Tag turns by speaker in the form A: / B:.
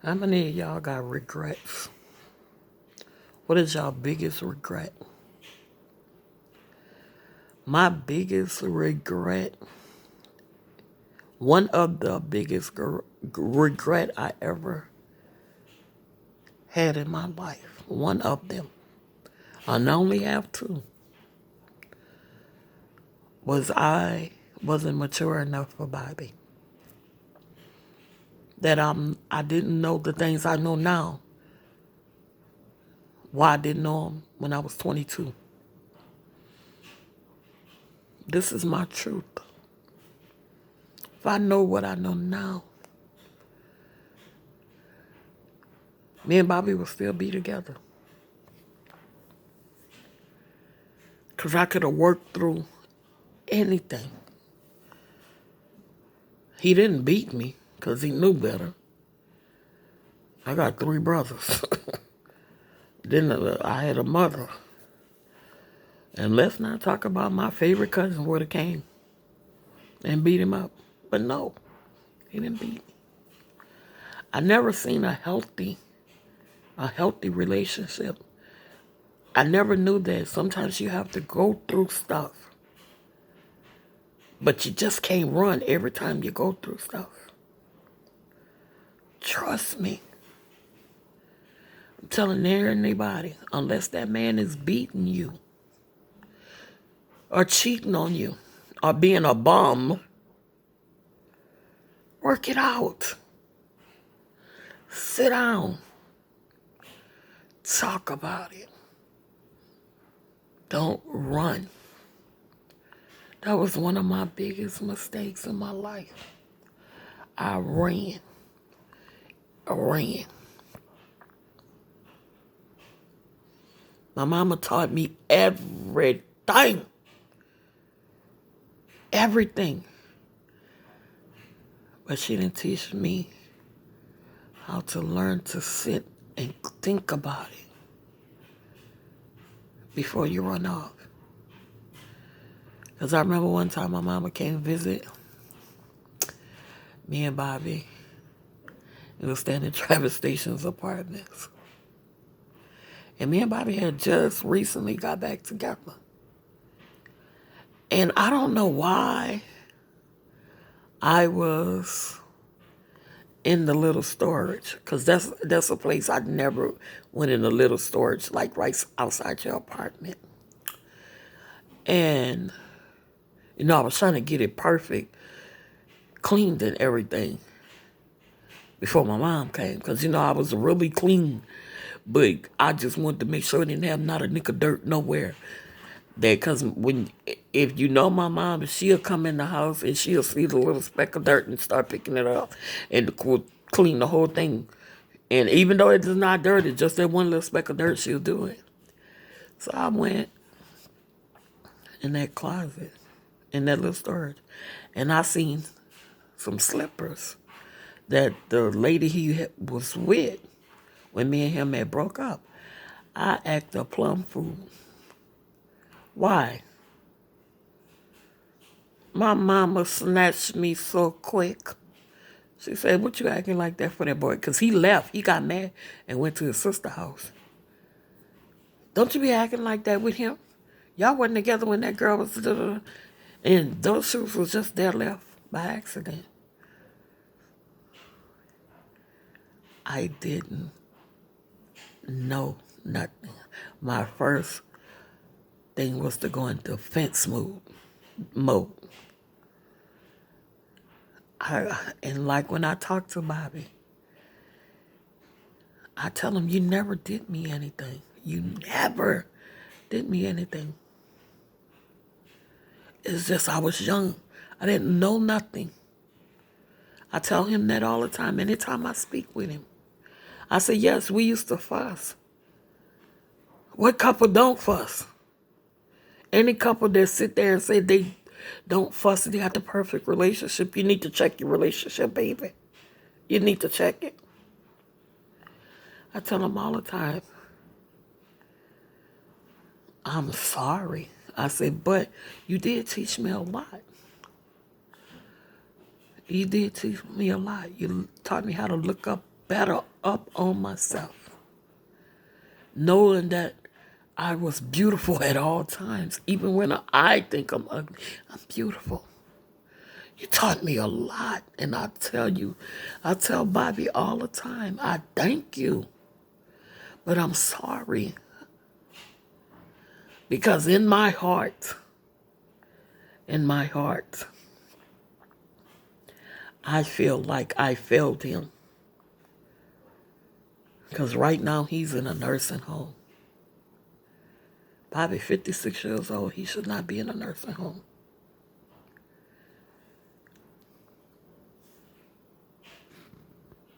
A: How many of y'all got regrets? What is y'all biggest regret? My biggest regret, one of the biggest regret I ever had in my life, one of them, I only have two, was I wasn't mature enough for Bobby. That I didn't know the things I know now. Why I didn't know them when I was 22. This is my truth. If I know what I know now, me and Bobby would still be together. Because I could have worked through anything. He didn't beat me because he knew better. I got three brothers. Then I had a mother. And let's not talk about my favorite cousin would have came and beat him up. But no, he didn't beat me. I never seen a healthy relationship. I never knew that sometimes you have to go through stuff. But you just can't run every time you go through stuff. Trust me. I'm telling anybody, unless that man is beating you, or cheating on you, or being a bum, work it out. Sit down. Talk about it. Don't run. That was one of my biggest mistakes in my life. I ran. My mama taught me everything. Everything. But she didn't teach me how to learn to sit and think about it before you run off. Because I remember one time my mama came visit me and Bobby. It was staying in Travis Station's apartments. And me and Bobby had just recently got back together. And I don't know why I was in the little storage, because that's a place I never went in the little storage, like right outside your apartment. And, I was trying to get it perfect, cleaned and everything before my mom came, because, I was really clean, but I just wanted to make sure it didn't have not a nick of dirt nowhere. Because if you know my mom, she'll come in the house and she'll see the little speck of dirt and start picking it up and clean the whole thing. And even though it is not dirty, just that one little speck of dirt, she'll do it. So I went in that closet, in that little storage, and I seen some slippers that the lady he was with, when me and him had broke up, I act a plum fool. Why? My mama snatched me so quick. She said, "What you acting like that for that boy?" Because he left. He got mad and went to his sister's house. Don't you be acting like that with him. Y'all wasn't together when that girl was... And those shoes was just there left by accident. I didn't know nothing. My first thing was to go into fence mode. And like when I talk to Bobby, I tell him, you never did me anything. You never did me anything. It's just I was young. I didn't know nothing. I tell him that all the time. Anytime I speak with him, I say, yes, we used to fuss. What couple don't fuss? Any couple that sit there and say they don't fuss, they got the perfect relationship, you need to check your relationship, baby. You need to check it. I tell them all the time, I'm sorry. I say, but you did teach me a lot. You did teach me a lot. You taught me how to look up better up on myself, knowing that I was beautiful at all times. Even when I think I'm ugly, I'm beautiful. You taught me a lot, and I tell Bobby all the time, I thank you, but I'm sorry. Because in my heart, I feel like I failed him. Because right now he's in a nursing home. Bobby, 56 years old, he should not be in a nursing home.